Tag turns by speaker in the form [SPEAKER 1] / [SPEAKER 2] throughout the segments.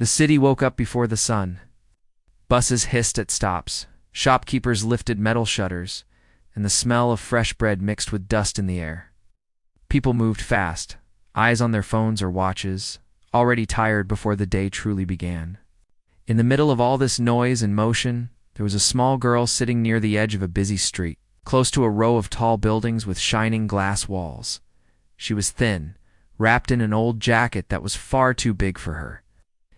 [SPEAKER 1] The city woke up before the sun. Buses hissed at stops, shopkeepers lifted metal shutters, and the smell of fresh bread mixed with dust in the air. People moved fast, eyes on their phones or watches, already tired before the day truly began. In the middle of all this noise and motion, there was a small girl sitting near the edge of a busy street, close to a row of tall buildings with shining glass walls. She was thin, wrapped in an old jacket that was far too big for her.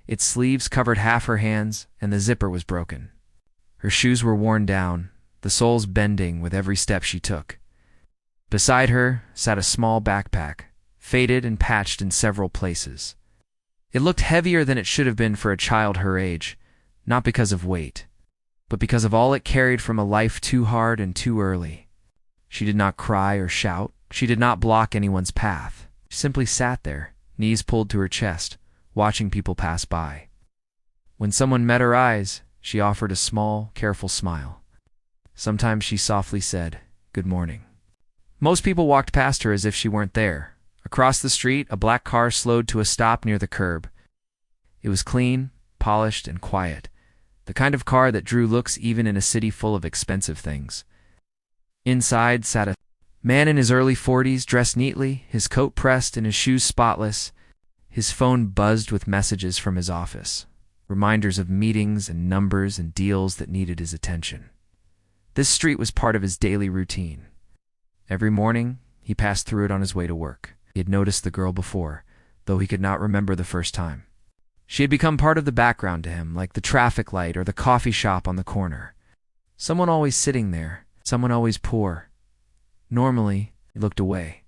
[SPEAKER 1] Its sleeves covered half her hands, and the zipper was broken. Her shoes were worn down, the soles bending with every step she took. Beside her sat a small backpack, faded and patched in several places. It looked heavier than it should have been for a child her age, not because of weight, but because of all it carried from a life too hard and too early. She did not cry or shout. She did not block anyone's path. She simply sat there, knees pulled to her chest, watching people pass by. When someone met her eyes, she offered a small, careful smile. Sometimes she softly said, "Good morning." Most people walked past her as if she weren't there. Across the street, a black car slowed to a stop near the curb. It was clean, polished, and quiet, the kind of car that drew looks even in a city full of expensive things. Inside sat a man in his early 40s, dressed neatly, his coat pressed and his shoes spotless. His phone buzzed with messages from his office, reminders of meetings and numbers and deals that needed his attention. This street was part of his daily routine. Every morning, he passed through it on his way to work. He had noticed the girl before, though he could not remember the first time. She had become part of the background to him, like the traffic light or the coffee shop on the corner. Someone always sitting there, someone always poor. Normally, he looked away.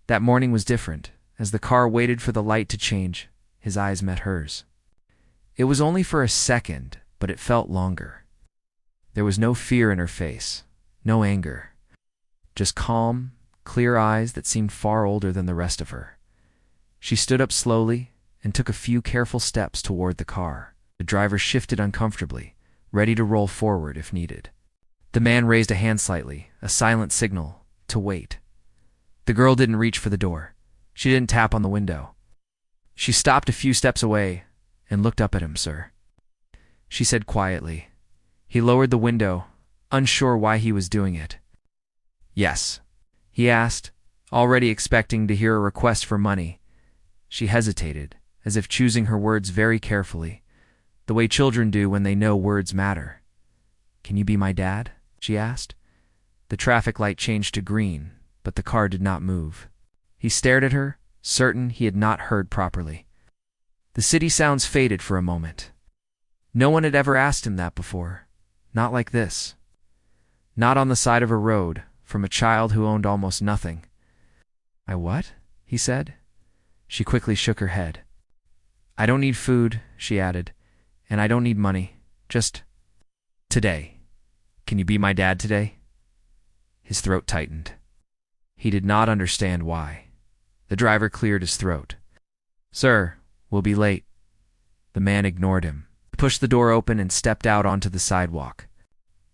[SPEAKER 1] That morning was different. As the car waited for the light to change, his eyes met hers. It was only for a second, but it felt longer. There was no fear in her face, no anger. Just calm, clear eyes that seemed far older than the rest of her. She stood up slowly and took a few careful steps toward the car. The driver shifted uncomfortably, ready to roll forward if needed. The man raised a hand slightly, a silent signal to wait. The girl didn't reach for the door. She didn't tap on the window. She stopped a few steps away and looked up at him. "Sir," she said quietly. He lowered the window, unsure why he was doing it. "Yes," he asked, already expecting to hear a request for money. She hesitated, as if choosing her words very carefully, the way children do when they know words matter. "Can you be my dad?" she asked. The traffic light changed to green, but the car did not move. He stared at her, certain he had not heard properly. The city sounds faded for a moment. No one had ever asked him that before. Not like this. Not on the side of a road, from a child who owned almost nothing. "I what?" he said. She quickly shook her head. "I don't need food," she added, "and I don't need money. Just today. Can you be my dad today?" His throat tightened. He did not understand why. The driver cleared his throat. "Sir, we'll be late." The man ignored him. He pushed the door open and stepped out onto the sidewalk.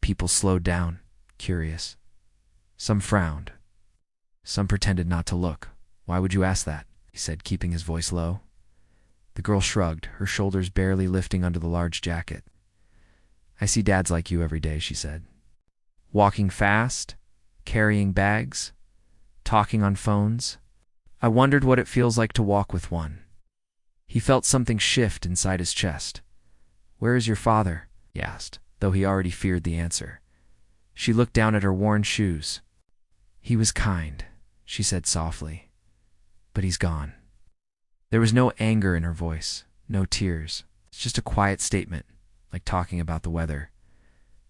[SPEAKER 1] People slowed down, curious. Some frowned. Some pretended not to look. "Why would you ask that?" he said, keeping his voice low. The girl shrugged, her shoulders barely lifting under the large jacket. "I see dads like you every day," she said. "Walking fast, carrying bags, talking on phones. I wondered what it feels like to walk with one." He felt something shift inside his chest. "Where is your father?" he asked, though he already feared the answer. She looked down at her worn shoes. "He was kind," she said softly, "but he's gone." There was no anger in her voice, no tears. It's just a quiet statement, like talking about the weather.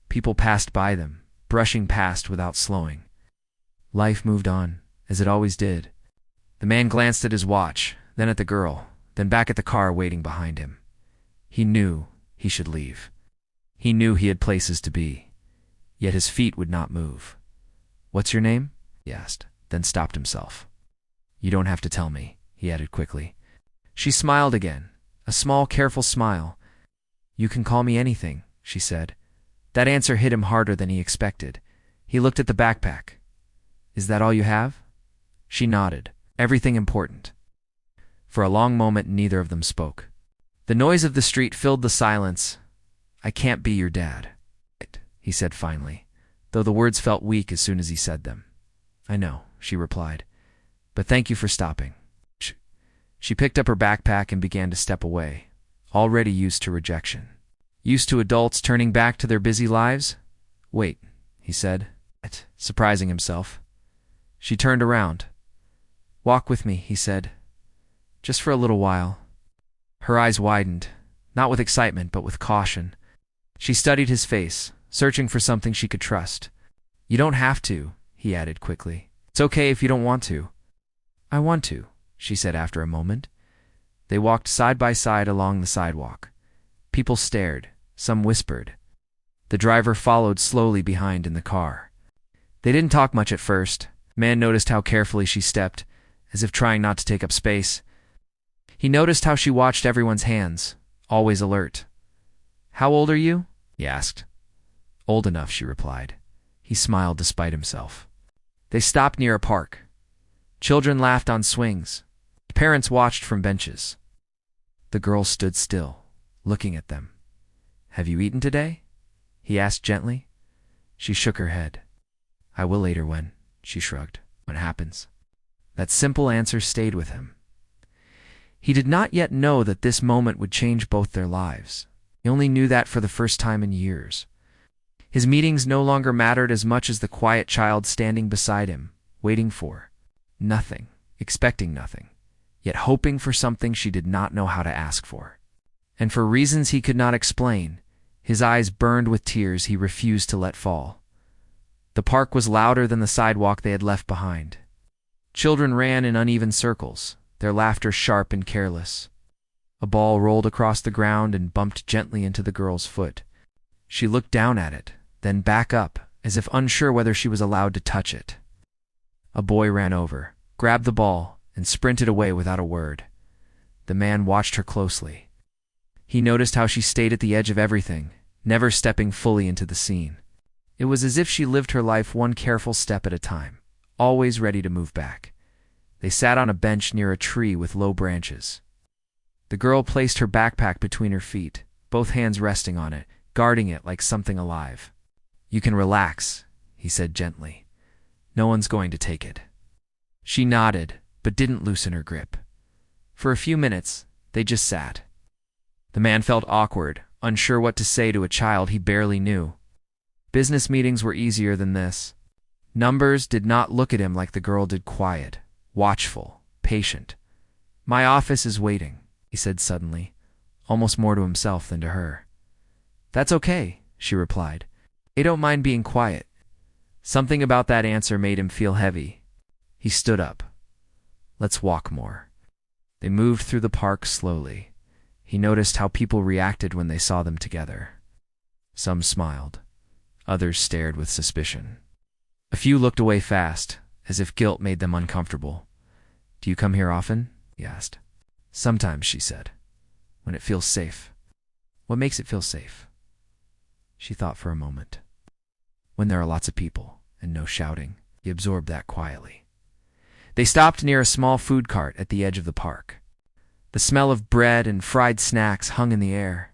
[SPEAKER 1] People passed by them, brushing past without slowing. Life moved on, as it always did. The man glanced at his watch, then at the girl, then back at the car waiting behind him. He knew he should leave. He knew he had places to be, yet his feet would not move. "What's your name?" he asked, then stopped himself. "You don't have to tell me," he added quickly. She smiled again, a small, careful smile. "You can call me anything," she said. That answer hit him harder than he expected. He looked at the backpack. "Is that all you have?" She nodded. "Everything important." For a long moment, neither of them spoke. The noise of the street filled the silence. "I can't be your dad," he said finally, though the words felt weak as soon as he said them. "I know," she replied, "but thank you for stopping." She picked up her backpack and began to step away, already used to rejection. Used to adults turning back to their busy lives? "Wait," he said, surprising himself. She turned around. "Walk with me," he said. "Just for a little while." Her eyes widened, not with excitement but with caution. She studied his face, searching for something she could trust. "You don't have to," he added quickly. "It's okay if you don't want to." "I want to," she said after a moment. They walked side by side along the sidewalk. People stared, some whispered. The driver followed slowly behind in the car. They didn't talk much at first. Man noticed how carefully she stepped, as if trying not to take up space. He noticed how she watched everyone's hands, always alert. "How old are you?" he asked. "Old enough," she replied. He smiled despite himself. They stopped near a park. Children laughed on swings. Parents watched from benches. The girl stood still, looking at them. "Have you eaten today?" he asked gently. She shook her head. "I will later when," she shrugged. "When it happens." That simple answer stayed with him. He did not yet know that this moment would change both their lives. He only knew that for the first time in years. His meetings no longer mattered as much as the quiet child standing beside him, waiting for nothing, expecting nothing, yet hoping for something she did not know how to ask for. And for reasons he could not explain, his eyes burned with tears he refused to let fall. The park was louder than the sidewalk they had left behind. Children ran in uneven circles, their laughter sharp and careless. A ball rolled across the ground and bumped gently into the girl's foot. She looked down at it, then back up, as if unsure whether she was allowed to touch it. A boy ran over, grabbed the ball, and sprinted away without a word. The man watched her closely. He noticed how she stayed at the edge of everything, never stepping fully into the scene. It was as if she lived her life one careful step at a time, always ready to move back. They sat on a bench near a tree with low branches. The girl placed her backpack between her feet, both hands resting on it, guarding it like something alive. "You can relax," he said gently. "No one's going to take it." She nodded, but didn't loosen her grip. For a few minutes, they just sat. The man felt awkward, unsure what to say to a child he barely knew. Business meetings were easier than this. Numbers did not look at him like the girl did, quiet, watchful, patient. "My office is waiting," he said suddenly, almost more to himself than to her. "That's okay," she replied. "I don't mind being quiet." Something about that answer made him feel heavy. He stood up. "Let's walk more." They moved through the park slowly. He noticed how people reacted when they saw them together. Some smiled. Others stared with suspicion. A few looked away fast, as if guilt made them uncomfortable. "Do you come here often?" he asked. "Sometimes," she said. "When it feels safe." "What makes it feel safe?" She thought for a moment. "When there are lots of people, and no shouting." He absorbed that quietly. They stopped near a small food cart at the edge of the park. The smell of bread and fried snacks hung in the air.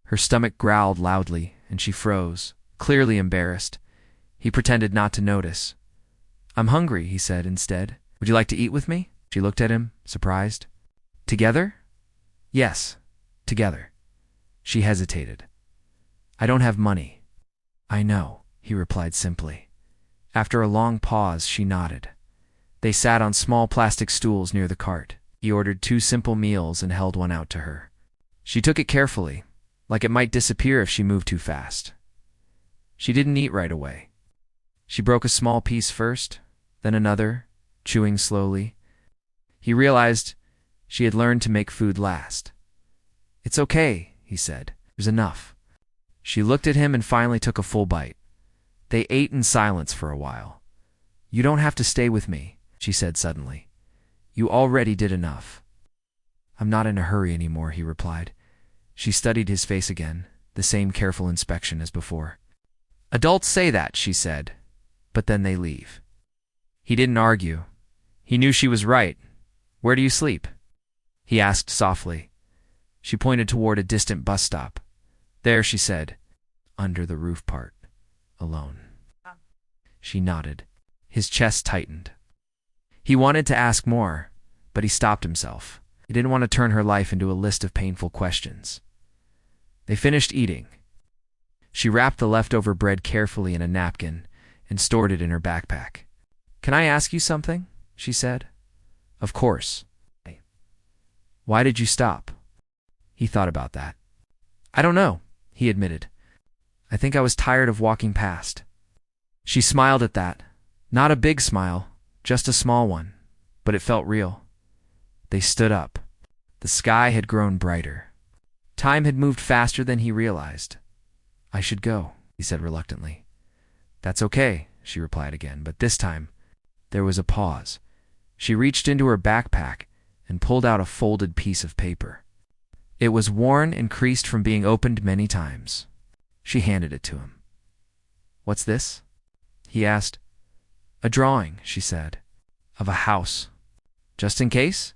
[SPEAKER 1] Her stomach growled loudly, and she froze, clearly embarrassed. He pretended not to notice. "I'm hungry," he said instead. "Would you like to eat with me?" She looked at him, surprised. "Together?" "Yes, together." She hesitated. "I don't have money." "I know," he replied simply. After a long pause, she nodded. They sat on small plastic stools near the cart. He ordered 2 simple meals and held one out to her. She took it carefully, like it might disappear if she moved too fast. She didn't eat right away. She broke a small piece first, then another, chewing slowly. He realized she had learned to make food last. "It's okay," he said. "There's enough." She looked at him and finally took a full bite. They ate in silence for a while. "You don't have to stay with me," she said suddenly. "You already did enough." "I'm not in a hurry anymore," he replied. She studied his face again, the same careful inspection as before. "Adults say that," she said, "but then they leave." He didn't argue. He knew she was right. "Where do you sleep?" he asked softly. She pointed toward a distant bus stop. There, she said. Under the roof part. Alone. She nodded. His chest tightened. He wanted to ask more, but he stopped himself. He didn't want to turn her life into a list of painful questions. They finished eating. She wrapped the leftover bread carefully in a napkin and stored it in her backpack. "Can I ask you something?" she said. "Of course." "Why did you stop?" He thought about that. "I don't know," he admitted. "I think I was tired of walking past." She smiled at that. Not a big smile, just a small one, but it felt real. They stood up. The sky had grown brighter. Time had moved faster than he realized. "I should go," he said reluctantly. "That's okay," she replied again, but this time there was a pause. She reached into her backpack and pulled out a folded piece of paper. It was worn and creased from being opened many times. She handed it to him. "What's this?" he asked. "A drawing," she said, "of a house." "Just in case?"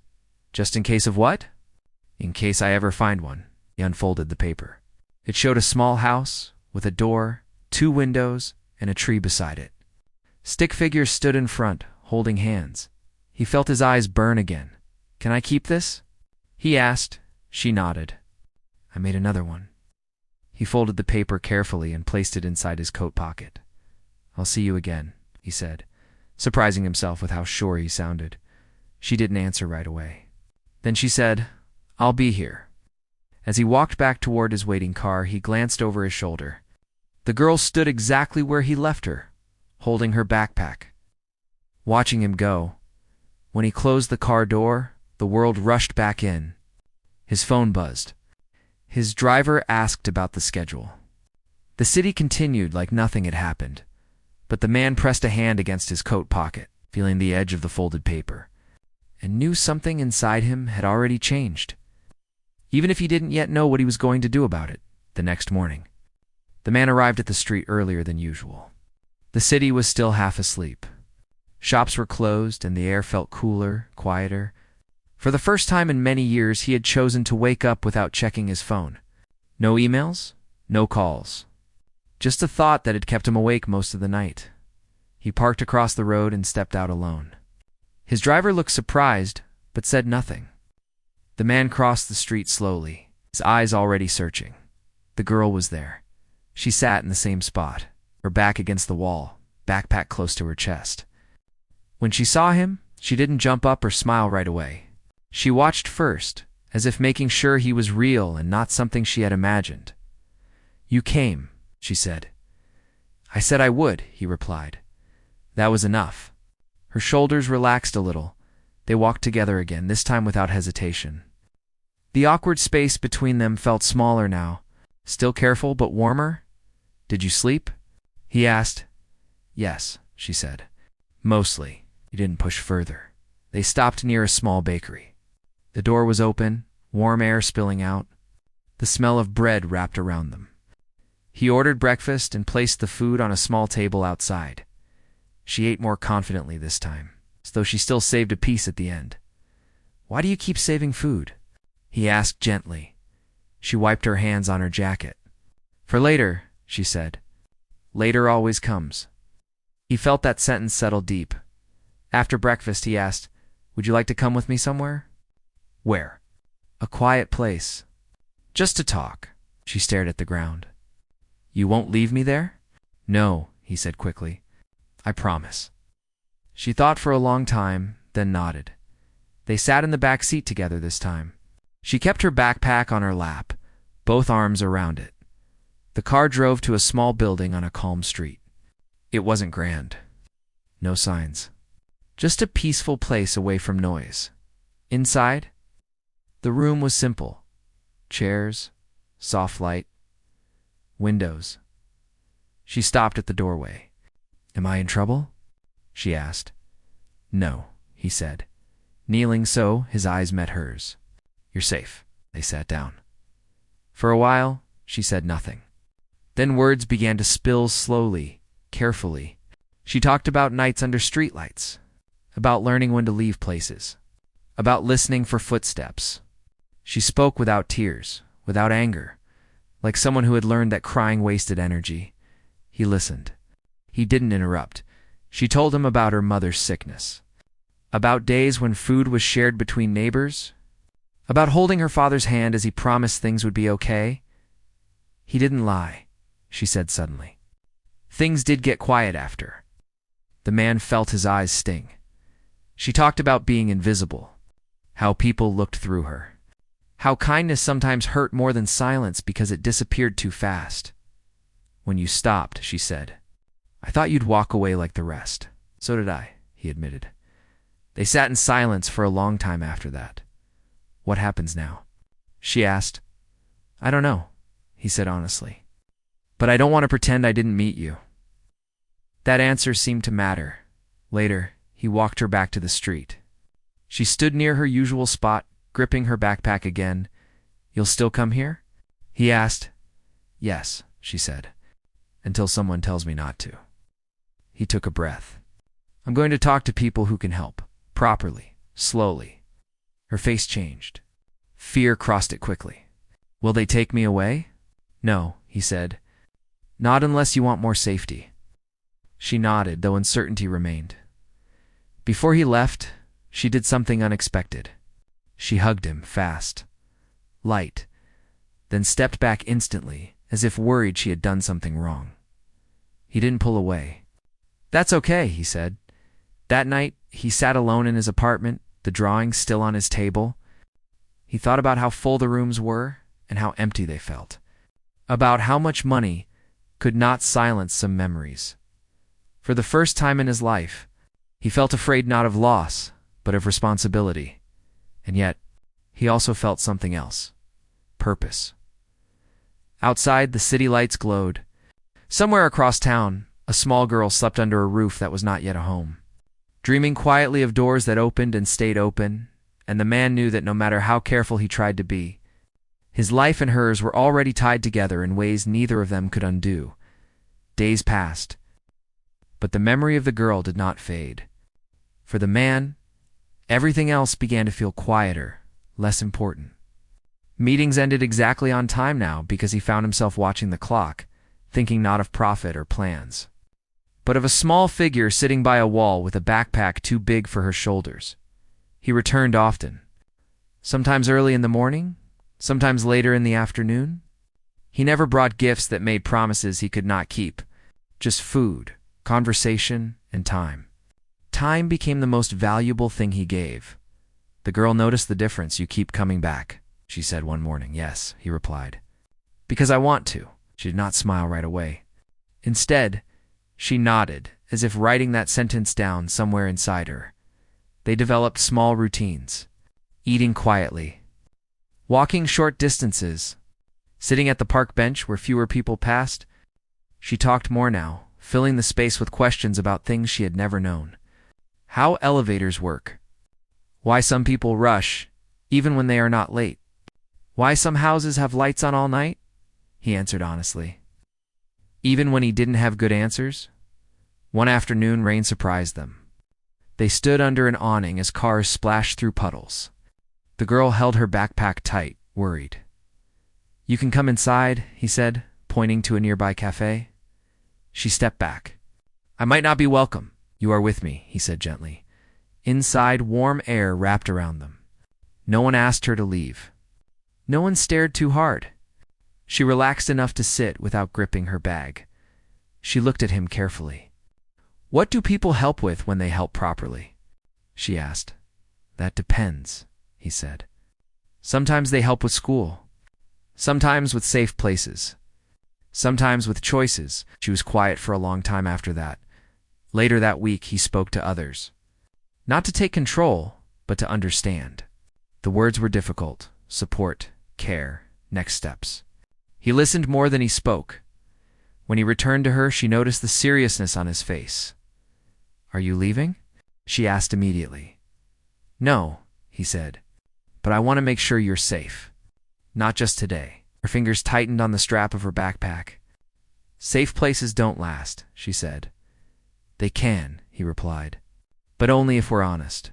[SPEAKER 1] "Just in case of what?" "In case I ever find one." He unfolded the paper. It showed a small house with a door, 2 windows, and a tree beside it. Stick figures stood in front, holding hands. He felt his eyes burn again. "Can I keep this?" he asked. She nodded. "I made another one." He folded the paper carefully and placed it inside his coat pocket. "I'll see you again," he said, surprising himself with how sure he sounded. She didn't answer right away. Then she said, "I'll be here." As he walked back toward his waiting car, he glanced over his shoulder. The girl stood exactly where he left her, holding her backpack. Watching him go. When he closed the car door, the world rushed back in. His phone buzzed. His driver asked about the schedule. The city continued like nothing had happened, but the man pressed a hand against his coat pocket, feeling the edge of the folded paper, and knew something inside him had already changed, even if he didn't yet know what he was going to do about it. The next morning, the man arrived at the street earlier than usual. The city was still half asleep. Shops were closed, and the air felt cooler, quieter. For the first time in many years, he had chosen to wake up without checking his phone. No emails, no calls. Just a thought that had kept him awake most of the night. He parked across the road and stepped out alone. His driver looked surprised, but said nothing. The man crossed the street slowly, his eyes already searching. The girl was there. She sat in the same spot, her back against the wall, backpack close to her chest. When she saw him, she didn't jump up or smile right away. She watched first, as if making sure he was real and not something she had imagined. "You came," she said. "I said I would," he replied. That was enough. Her shoulders relaxed a little. They walked together again, this time without hesitation. The awkward space between them felt smaller now. "Still careful, but warmer?" "Did you sleep?" he asked. "Yes," she said. "Mostly." He didn't push further. They stopped near a small bakery. The door was open, warm air spilling out. The smell of bread wrapped around them. He ordered breakfast and placed the food on a small table outside. She ate more confidently this time, as though she still saved a piece at the end. "Why do you keep saving food?" he asked gently. She wiped her hands on her jacket. "For later," she said. "Later always comes." He felt that sentence settle deep. After breakfast, he asked, "Would you like to come with me somewhere?" "Where?" "A quiet place. Just to talk." She stared at the ground. "You won't leave me there?" "No," he said quickly. "I promise." She thought for a long time, then nodded. They sat in the back seat together this time. She kept her backpack on her lap, both arms around it. The car drove to a small building on a calm street. It wasn't grand. No signs. Just a peaceful place away from noise. Inside, the room was simple. Chairs, soft light, windows. She stopped at the doorway. "Am I in trouble?" she asked. "No," he said. Kneeling so, his eyes met hers. "You're safe." They sat down. For a while, she said nothing. Then words began to spill slowly, carefully. She talked about nights under streetlights, about learning when to leave places, about listening for footsteps. She spoke without tears, without anger, like someone who had learned that crying wasted energy. He listened. He didn't interrupt. She told him about her mother's sickness, about days when food was shared between neighbors, about holding her father's hand as he promised things would be okay. He didn't lie, she said suddenly. Things did get quiet after. The man felt his eyes sting. She talked about being invisible, how people looked through her, how kindness sometimes hurt more than silence because it disappeared too fast. When you stopped, she said, I thought you'd walk away like the rest. So did I, he admitted. They sat in silence for a long time after that. What happens now? She asked. I don't know, he said honestly. But I don't want to pretend I didn't meet you. That answer seemed to matter. Later, he walked her back to the street. She stood near her usual spot, gripping her backpack again. You'll still come here? He asked. Yes, she said, until someone tells me not to. He took a breath. I'm going to talk to people who can help, properly, slowly. Her face changed. Fear crossed it quickly. Will they take me away? No, he said. Not unless you want more safety. She nodded, though uncertainty remained. Before he left, she did something unexpected. She hugged him, fast, light, then stepped back instantly, as if worried she had done something wrong. He didn't pull away. That's okay, he said. That night, he sat alone in his apartment, the drawings still on his table. He thought about how full the rooms were and how empty they felt, about how much money could not silence some memories. For the first time in his life, he felt afraid not of loss, but of responsibility. And yet, he also felt something else. Purpose. Outside, the city lights glowed. Somewhere across town, a small girl slept under a roof that was not yet a home, dreaming quietly of doors that opened and stayed open, and the man knew that no matter how careful he tried to be, his life and hers were already tied together in ways neither of them could undo. Days passed, but the memory of the girl did not fade. For the man, everything else began to feel quieter, less important. Meetings ended exactly on time now because he found himself watching the clock, thinking not of profit or plans, but of a small figure sitting by a wall with a backpack too big for her shoulders. He returned often, sometimes early in the morning, sometimes later in the afternoon. He never brought gifts that made promises he could not keep, just food, conversation, and time. Time became the most valuable thing he gave. The girl noticed the difference. You keep coming back, she said one morning. Yes, he replied. Because I want to. She did not smile right away. Instead, she nodded, as if writing that sentence down somewhere inside her. They developed small routines. Eating quietly, walking short distances, sitting at the park bench where fewer people passed. She talked more now, filling the space with questions about things she had never known. How elevators work. Why some people rush, even when they are not late. Why some houses have lights on all night? He answered honestly. Even when he didn't have good answers? One afternoon, rain surprised them. They stood under an awning as cars splashed through puddles. The girl held her backpack tight, worried. You can come inside, he said, pointing to a nearby cafe. She stepped back. I might not be welcome. You are with me, he said gently. Inside, warm air wrapped around them. No one asked her to leave. No one stared too hard. She relaxed enough to sit without gripping her bag. She looked at him carefully. What do people help with when they help properly? She asked. That depends, he said. Sometimes they help with school. Sometimes with safe places. Sometimes with choices. She was quiet for a long time after that. Later that week, he spoke to others. Not to take control, but to understand. The words were difficult. Support, care, next steps. He listened more than he spoke. When he returned to her, she noticed the seriousness on his face. Are you leaving? She asked immediately. No, he said, but I want to make sure you're safe. Not just today. Her fingers tightened on the strap of her backpack. Safe places don't last, she said. They can, he replied, but only if we're honest.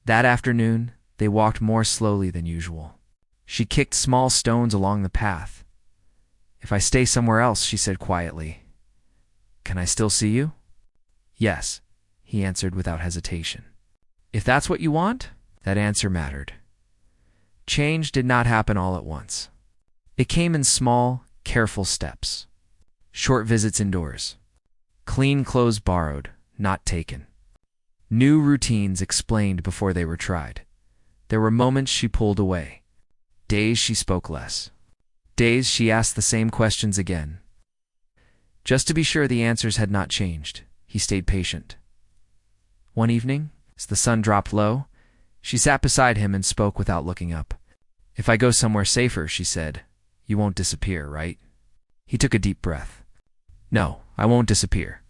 [SPEAKER 1] That afternoon, they walked more slowly than usual. She kicked small stones along the path. "If I stay somewhere else," she said quietly, "can I still see you?" "Yes," he answered without hesitation. If that's what you want, that answer mattered. Change did not happen all at once. It came in small, careful steps. Short visits indoors. Clean clothes borrowed, not taken. New routines explained before they were tried. There were moments she pulled away. Days she spoke less. Days she asked the same questions again. Just to be sure the answers had not changed, he stayed patient. One evening, as the sun dropped low, she sat beside him and spoke without looking up. "If I go somewhere safer," she said, "you won't disappear, right?" He took a deep breath. "No, I won't disappear."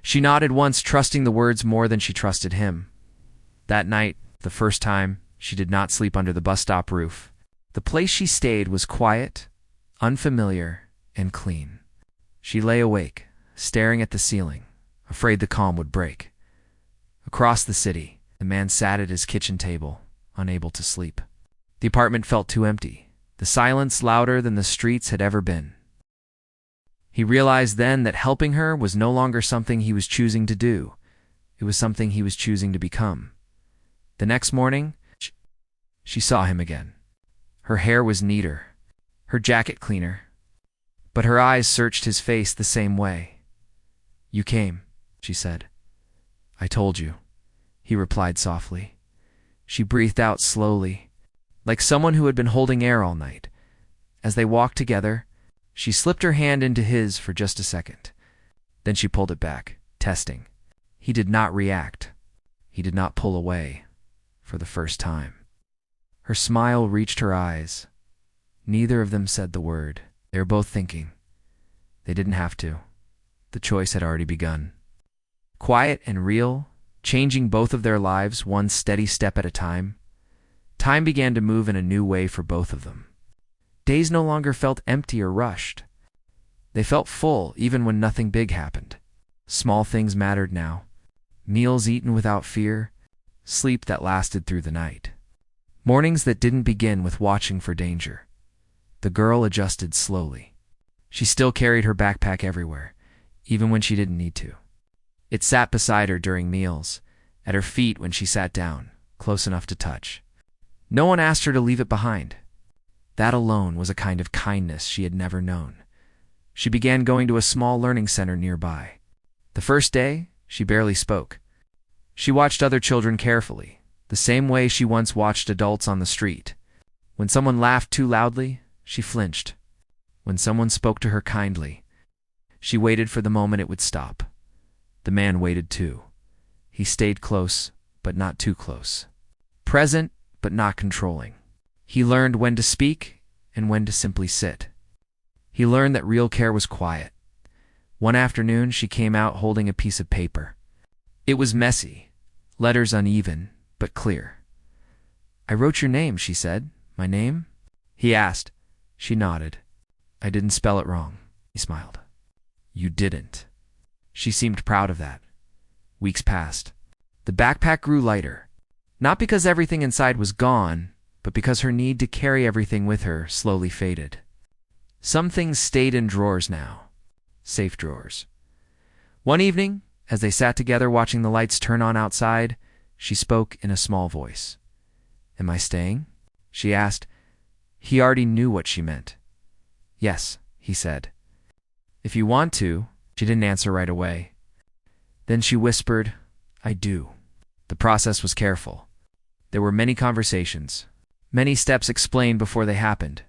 [SPEAKER 1] She nodded once, trusting the words more than she trusted him. That night, the first time, she did not sleep under the bus stop roof. The place she stayed was quiet, unfamiliar, and clean. She lay awake, staring at the ceiling, afraid the calm would break. Across the city, the man sat at his kitchen table, unable to sleep. The apartment felt too empty, the silence louder than the streets had ever been. He realized then that helping her was no longer something he was choosing to do. It was something he was choosing to become. The next morning, she saw him again. Her hair was neater, her jacket cleaner, but her eyes searched his face the same way. "You came," she said. "I told you," he replied softly. She breathed out slowly, like someone who had been holding air all night. As they walked together, she slipped her hand into his for just a second. Then she pulled it back, testing. He did not react. He did not pull away, for the first time. Her smile reached her eyes. Neither of them said the word. They were both thinking. They didn't have to. The choice had already begun. Quiet and real, changing both of their lives one steady step at a time. Time began to move in a new way for both of them. Days no longer felt empty or rushed. They felt full even when nothing big happened. Small things mattered now. Meals eaten without fear, sleep that lasted through the night. Mornings that didn't begin with watching for danger. The girl adjusted slowly. She still carried her backpack everywhere, even when she didn't need to. It sat beside her during meals, at her feet when she sat down, close enough to touch. No one asked her to leave it behind. That alone was a kind of kindness she had never known. She began going to a small learning center nearby. The first day, she barely spoke. She watched other children carefully, the same way she once watched adults on the street. When someone laughed too loudly, she flinched. When someone spoke to her kindly, she waited for the moment it would stop. The man waited too. He stayed close, but not too close. Present, but not controlling. He learned when to speak and when to simply sit. He learned that real care was quiet. One afternoon, she came out holding a piece of paper. It was messy, letters uneven, but clear. "I wrote your name," she said. "My name?" He asked. She nodded. "I didn't spell it wrong," he smiled. "You didn't." She seemed proud of that. Weeks passed. The backpack grew lighter, not because everything inside was gone, but because her need to carry everything with her slowly faded. Some things stayed in drawers now, safe drawers. One evening, as they sat together watching the lights turn on outside, she spoke in a small voice. "Am I staying?" she asked. He already knew what she meant. "Yes," he said. "If you want to." She didn't answer right away. Then she whispered, "I do." The process was careful. There were many conversations, many steps explained before they happened.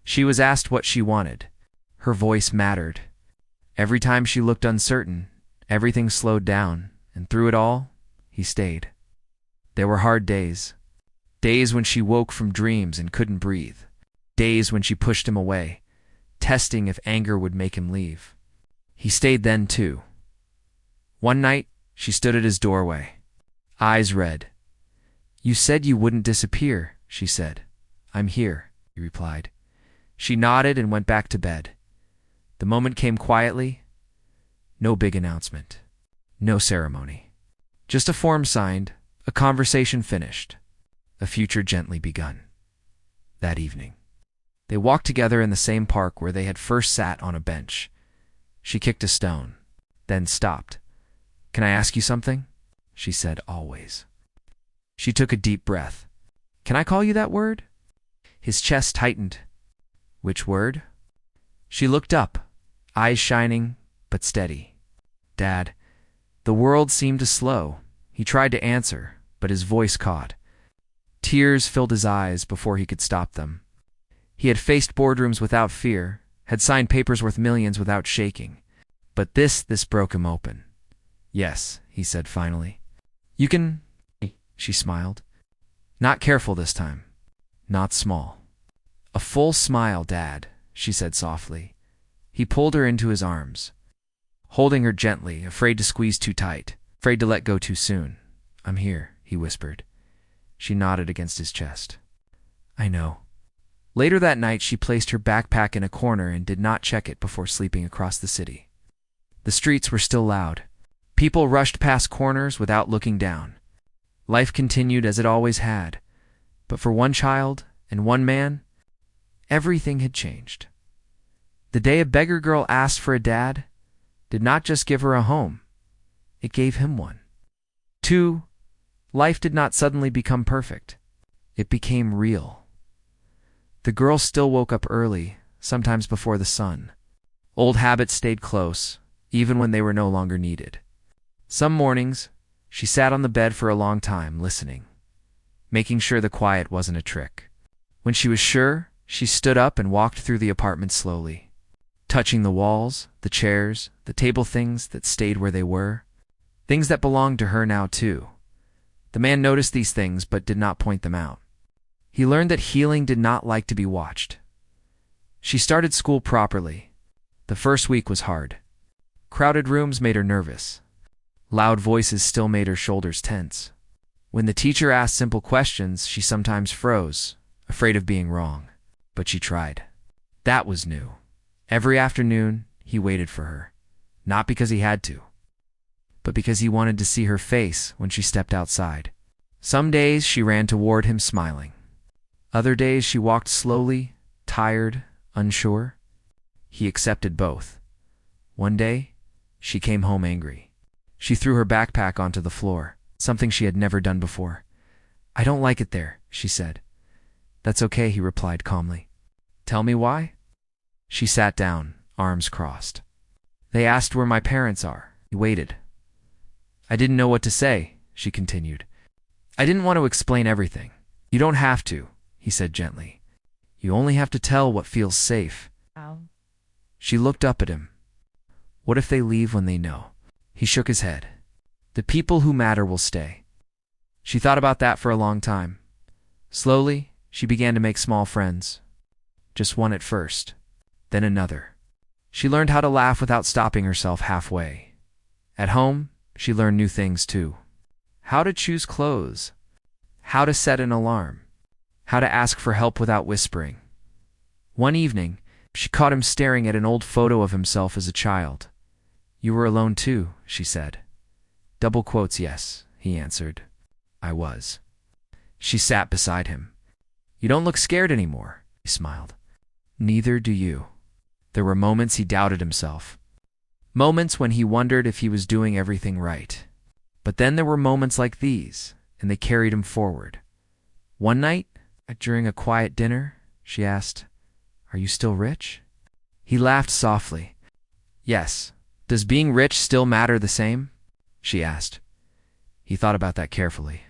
[SPEAKER 1] She was asked what she wanted. Her voice mattered. Every time she looked uncertain, everything slowed down, and through it all, he stayed. There were hard days. Days when she woke from dreams and couldn't breathe. Days when she pushed him away, testing if anger would make him leave. He stayed then, too. One night, she stood at his doorway, eyes red. "You said you wouldn't disappear," she said. "I'm here," he replied. She nodded and went back to bed. The moment came quietly. No big announcement. No ceremony. Just a form signed, a conversation finished, a future gently begun. that evening. They walked together in the same park where they had first sat on a bench. She kicked a stone, then stopped. "Can I ask you something?" she said, always. She took a deep breath. "Can I call you that word?" His chest tightened. "Which word?" She looked up, eyes shining, but steady. "Dad." The world seemed to slow. He tried to answer, but his voice caught. Tears filled his eyes before he could stop them. He had faced boardrooms without fear, had signed papers worth millions without shaking. But this broke him open. "Yes," he said finally. "You can," she smiled. "Not careful this time. Not small." "A full smile, Dad," she said softly. He pulled her into his arms, holding her gently, afraid to squeeze too tight, afraid to let go too soon. "I'm here," he whispered. She nodded against his chest. "I know." Later that night, she placed her backpack in a corner and did not check it before sleeping across the city. The streets were still loud. People rushed past corners without looking down. Life continued as it always had. But for one child and one man, everything had changed. The day a beggar girl asked for a dad did not just give her a home, it gave him one. 2. Life did not suddenly become perfect. It became real. The girl still woke up early, sometimes before the sun. Old habits stayed close, even when they were no longer needed. Some mornings, she sat on the bed for a long time, listening, making sure the quiet wasn't a trick. When she was sure, she stood up and walked through the apartment slowly, touching the walls, the chairs, the table, things that stayed where they were, things that belonged to her now too. The man noticed these things but did not point them out. He learned that healing did not like to be watched. She started school properly. The first week was hard. Crowded rooms made her nervous. Loud voices still made her shoulders tense. When the teacher asked simple questions, she sometimes froze, afraid of being wrong. But she tried. That was new. Every afternoon, he waited for her. Not because he had to, but because he wanted to see her face when she stepped outside. Some days she ran toward him smiling. Other days she walked slowly, tired, unsure. He accepted both. One day, she came home angry. She threw her backpack onto the floor, something she had never done before. "I don't like it there," she said. "That's okay," he replied calmly. "Tell me why?" She sat down, arms crossed. "They asked where my parents are." He waited. "I didn't know what to say," she continued. "I didn't want to explain everything." "You don't have to," he said gently. "You only have to tell what feels safe."
[SPEAKER 2] Wow.
[SPEAKER 1] She looked up at him. "What if they leave when they know?" He shook his head. "The people who matter will stay." She thought about that for a long time. Slowly, she began to make small friends. Just one at first, then another. She learned how to laugh without stopping herself halfway. At home, she learned new things too. How to choose clothes. How to set an alarm. How to ask for help without whispering. One evening, she caught him staring at an old photo of himself as a child. "You were alone too," she said. Double quotes, "Yes," he answered. "I was." She sat beside him. "You don't look scared anymore," he smiled. "Neither do you." There were moments he doubted himself. Moments when he wondered if he was doing everything right. But then there were moments like these, and they carried him forward. One night, during a quiet dinner, she asked, "Are you still rich?" He laughed softly. "Yes. Does being rich still matter the same?" she asked. He thought about that carefully.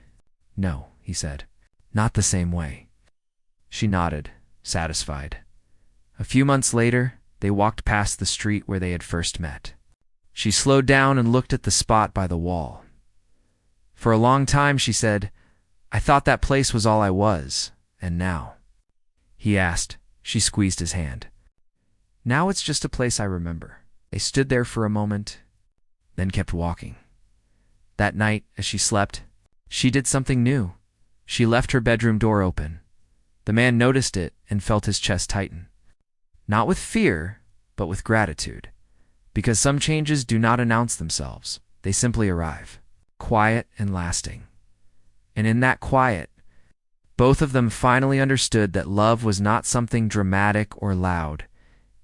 [SPEAKER 1] "No," he said. "Not the same way." She nodded, satisfied. A few months later, they walked past the street where they had first met. She slowed down and looked at the spot by the wall. "For a long time," she said, "I thought that place was all I was, and now?" He asked. She squeezed his hand. "Now it's just a place I remember." They stood there for a moment, then kept walking. That night, as she slept, she did something new. She left her bedroom door open. The man noticed it and felt his chest tighten. Not with fear, but with gratitude. Because some changes do not announce themselves. They simply arrive, quiet and lasting. And in that quiet, Both of them finally understood that love was not something dramatic or loud.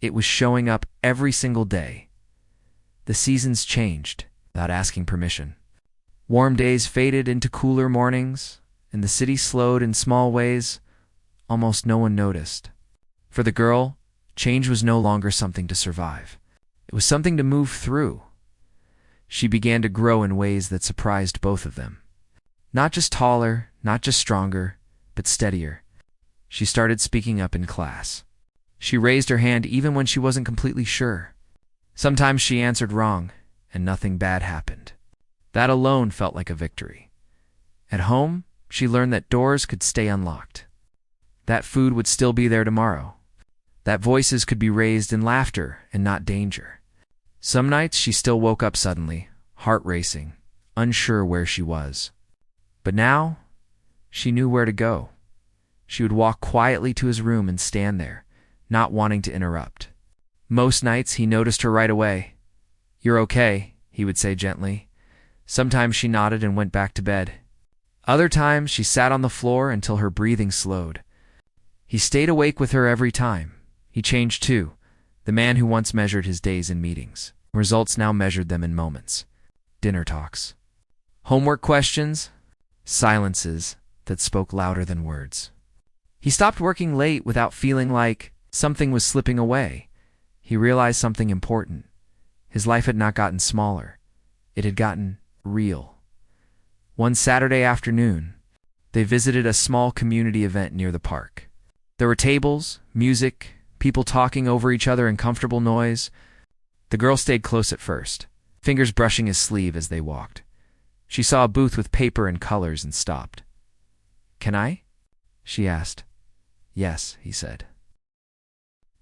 [SPEAKER 1] It was showing up every single day. The seasons changed without asking permission. Warm days faded into cooler mornings, and the city slowed in small ways almost no one noticed. For the girl, change was no longer something to survive. It was something to move through. She began to grow in ways that surprised both of them. Not just taller, not just stronger, but steadier. She started speaking up in class. She raised her hand even when she wasn't completely sure. Sometimes she answered wrong, and nothing bad happened. That alone felt like a victory. At home, she learned that doors could stay unlocked. That food would still be there tomorrow. That voices could be raised in laughter and not danger. Some nights she still woke up suddenly, heart racing, unsure where she was. But now, she knew where to go. She would walk quietly to his room and stand there, not wanting to interrupt. Most nights he noticed her right away. "You're okay," he would say gently. Sometimes she nodded and went back to bed. Other times she sat on the floor until her breathing slowed. He stayed awake with her every time. He changed too, the man who once measured his days in meetings. Results now measured them in moments. Dinner talks. Homework questions. Silences that spoke louder than words. He stopped working late without feeling like something was slipping away. He realized something important. His life had not gotten smaller. It had gotten real. One Saturday afternoon, they visited a small community event near the park. There were tables, music, people talking over each other in comfortable noise. The girl stayed close at first, fingers brushing his sleeve as they walked. She saw a booth with paper and colors and stopped. "Can I?" she asked. "Yes," he said.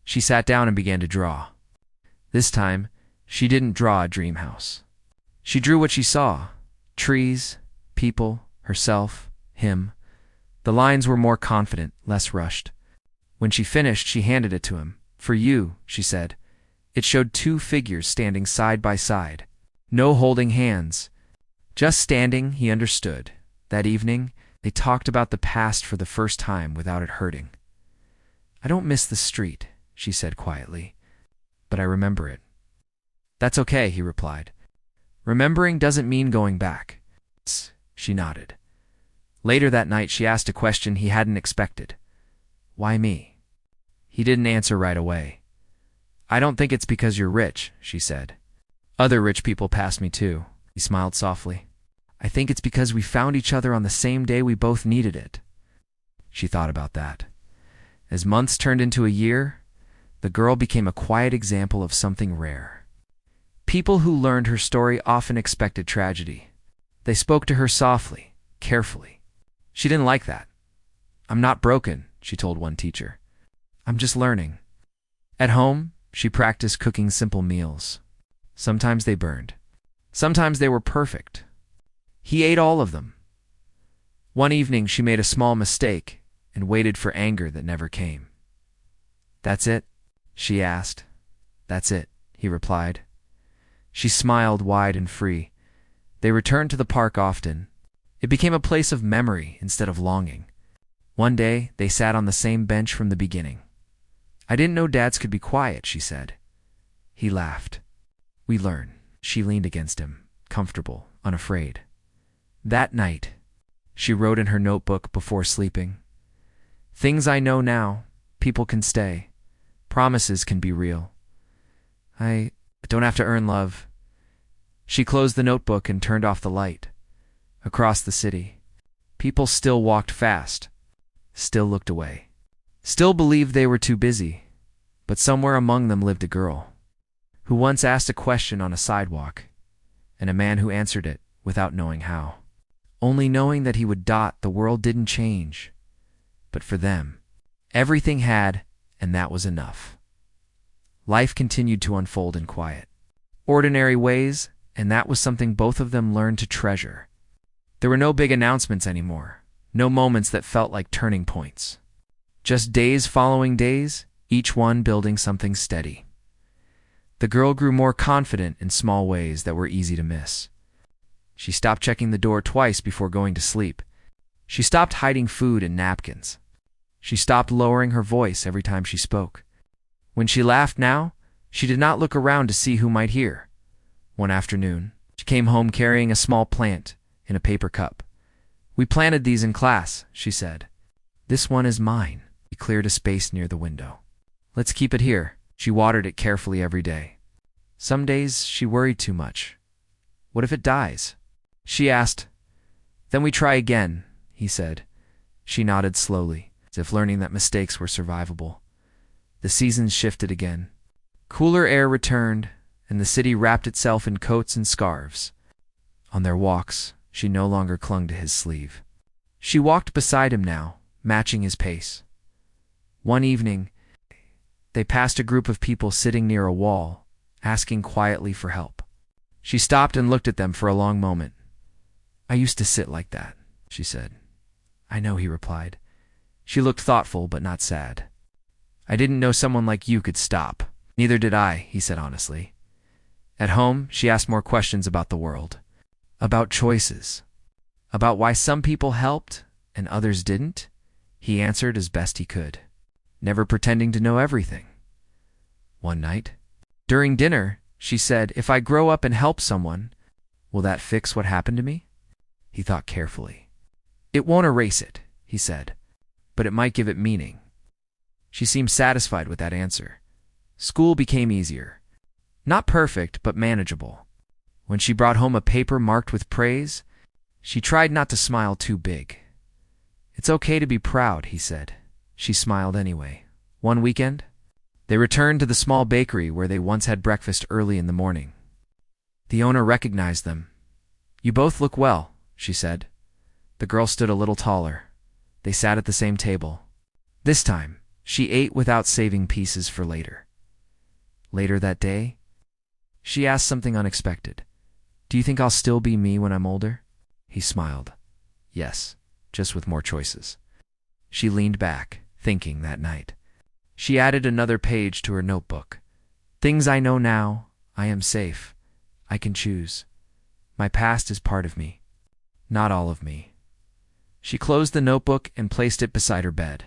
[SPEAKER 1] She sat down and began to draw. This time, she didn't draw a dream house. She drew what she saw: trees, people, herself, him. The lines were more confident, less rushed. When she finished, she handed it to him. "For you," she said. It showed two figures standing side by side. No holding hands. Just standing, he understood. That evening, they talked about the past for the first time without it hurting. "I don't miss the street," she said quietly, "but I remember it." "That's okay," he replied. "Remembering doesn't mean going back." She nodded. Later that night, she asked a question he hadn't expected. "Why me?" He didn't answer right away. "I don't think it's because you're rich," she said. "Other rich people passed me too." He smiled softly. "I think it's because we found each other on the same day we both needed it." She thought about that. As months turned into a year, the girl became a quiet example of something rare. People who learned her story often expected tragedy. They spoke to her softly, carefully. She didn't like that. "I'm not broken," she told one teacher. "I'm just learning." At home, she practiced cooking simple meals. Sometimes they burned. Sometimes they were perfect. He ate all of them. One evening, she made a small mistake and waited for anger that never came. "That's it?" she asked. "That's it," he replied. She smiled wide and free. They returned to the park often. It became a place of memory instead of longing. One day, they sat on the same bench from the beginning. "I didn't know dads could be quiet," she said. He laughed. "We learn." She leaned against him, comfortable, unafraid. That night, she wrote in her notebook before sleeping, "Things I know now, people can stay. Promises can be real. I don't have to earn love." She closed the notebook and turned off the light. Across the city, people still walked fast, still looked away, still believed they were too busy. But somewhere among them lived a girl who once asked a question on a sidewalk, and a man who answered it without knowing how. Only knowing that he would dot, the world didn't change. But for them, everything had, and that was enough. Life continued to unfold in quiet, ordinary ways, and that was something both of them learned to treasure. There were no big announcements anymore, no moments that felt like turning points. Just days following days, each one building something steady. The girl grew more confident in small ways that were easy to miss. She stopped checking the door twice before going to sleep. She stopped hiding food in napkins. She stopped lowering her voice every time she spoke. When she laughed now, she did not look around to see who might hear. One afternoon, she came home carrying a small plant in a paper cup. "We planted these in class," she said. "This one is mine." He cleared a space near the window. "Let's keep it here." She watered it carefully every day. Some days she worried too much. "What if it dies?" she asked. "Then we try again," he said. She nodded slowly, as if learning that mistakes were survivable. The seasons shifted again. Cooler air returned, and the city wrapped itself in coats and scarves. On their walks, she no longer clung to his sleeve. She walked beside him now, matching his pace. One evening, they passed a group of people sitting near a wall, asking quietly for help. She stopped and looked at them for a long moment. "I used to sit like that," she said. "I know," he replied. She looked thoughtful but not sad. "I didn't know someone like you could stop." "Neither did I," he said honestly. At home, she asked more questions about the world, about choices, about why some people helped and others didn't. He answered as best he could, never pretending to know everything. One night, during dinner, she said, "If I grow up and help someone, will that fix what happened to me?" He thought carefully. "It won't erase it," he said, "but it might give it meaning." She seemed satisfied with that answer. School became easier. Not perfect, but manageable. When she brought home a paper marked with praise, she tried not to smile too big. "It's okay to be proud," he said. She smiled anyway. One weekend, they returned to the small bakery where they once had breakfast early in the morning. The owner recognized them. "You both look well," she said. The girl stood a little taller. They sat at the same table. This time, she ate without saving pieces for later. Later that day, she asked something unexpected. "Do you think I'll still be me when I'm older?" He smiled. "Yes, just with more choices." She leaned back, thinking that night. She added another page to her notebook. "Things I know now, I am safe. I can choose. My past is part of me, not all of me." She closed the notebook and placed it beside her bed.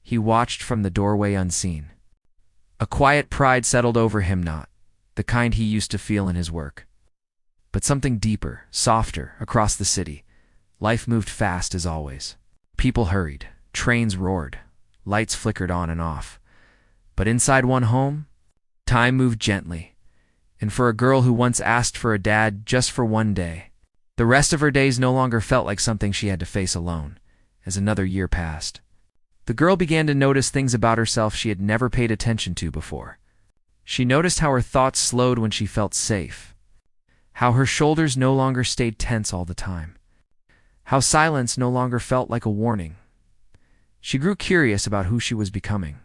[SPEAKER 1] He watched from the doorway unseen. A quiet pride settled over him, not the kind he used to feel in his work, but something deeper, softer, across the city. Life moved fast as always. People hurried, trains roared, lights flickered on and off. But inside one home, time moved gently. And for a girl who once asked for a dad just for one day, the rest of her days no longer felt like something she had to face alone. As another year passed, the girl began to notice things about herself she had never paid attention to before. She noticed how her thoughts slowed when she felt safe, how her shoulders no longer stayed tense all the time, how silence no longer felt like a warning. She grew curious about who she was becoming.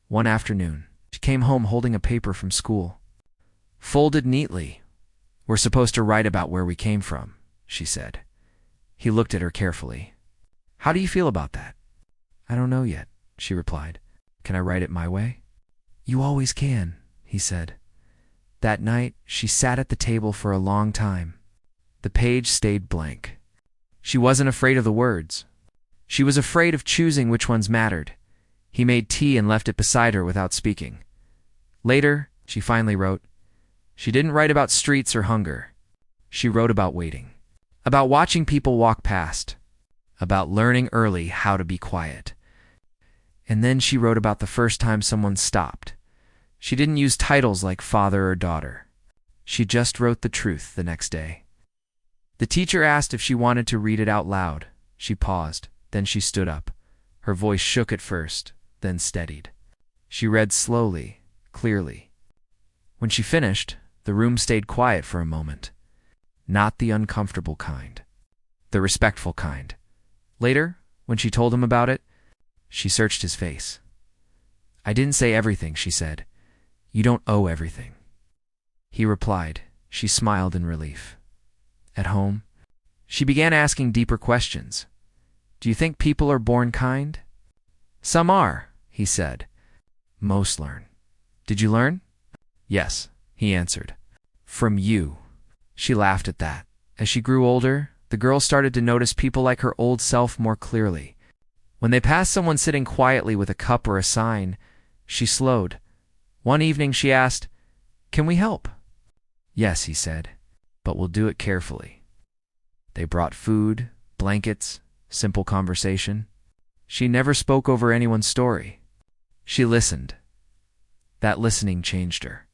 [SPEAKER 1] One afternoon, she came home holding a paper from school. "Folded neatly. We're supposed to write about where we came from," she said. He looked at her carefully. "How do you feel about that?" "I don't know yet," she replied. "Can I write it my way?" "You always can," he said. That night, she sat at the table for a long time. The page stayed blank. She wasn't afraid of the words. She was afraid of choosing which ones mattered. He made tea and left it beside her without speaking. Later, she finally wrote. She didn't write about streets or hunger. She wrote about waiting, about watching people walk past, about learning early how to be quiet. And then she wrote about the first time someone stopped. She didn't use titles like father or daughter. She just wrote the truth the next day. The teacher asked if she wanted to read it out loud. She paused, then she stood up. Her voice shook at first, then steadied. She read slowly, clearly. When she finished, the room stayed quiet for a moment. Not the uncomfortable kind, the respectful kind. Later, when she told him about it, she searched his face. "I didn't say everything," she said. "You don't owe everything." He replied. She smiled in relief. At home, she began asking deeper questions. "Do you think people are born kind?" "Some are," he said. "Most learn." "Did you learn?" "Yes," he answered. "From you." She laughed at that. As she grew older, the the girl started to notice people like her old self more clearly. When they passed someone sitting quietly with a cup or a sign, she slowed. One evening she asked, "Can we help?" "Yes," he said, "but we'll do it carefully." They brought food, blankets, simple conversation. She never spoke over anyone's story. She listened. That listening changed her.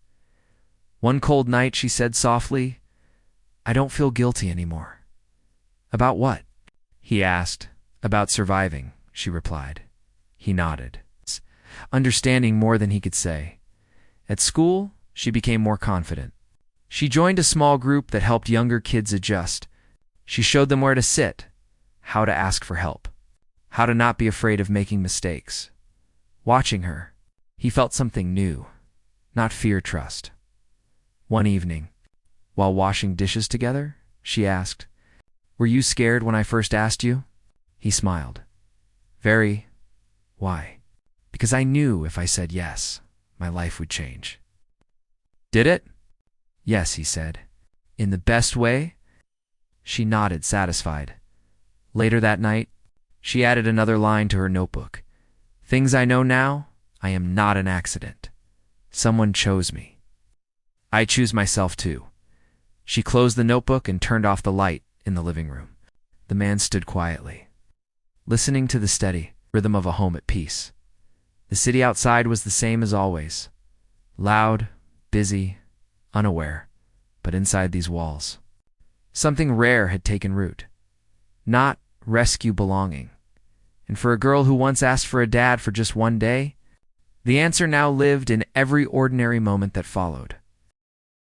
[SPEAKER 1] One cold night she said softly, "I don't feel guilty anymore." "About what?" he asked. "About surviving," she replied. He nodded, understanding more than he could say. At school, she became more confident. She joined a small group that helped younger kids adjust. She showed them where to sit, how to ask for help, how to not be afraid of making mistakes. Watching her, he felt something new, not fear, trust. One evening, while washing dishes together, she asked, "Were you scared when I first asked you?" He smiled. "Very." "Why?" "Because I knew if I said yes, my life would change." "Did it?" "Yes," he said. "In the best way?" She nodded, satisfied. Later that night, she added another line to her notebook. "Things I know now, I am not an accident. Someone chose me. I choose myself too." She closed the notebook and turned off the light in the living room. The man stood quietly, listening to the steady rhythm of a home at peace. The city outside was the same as always. Loud, busy, unaware, but inside these walls, something rare had taken root. Not rescue belonging. And for a girl who once asked for a dad for just one day, the answer now lived in every ordinary moment that followed.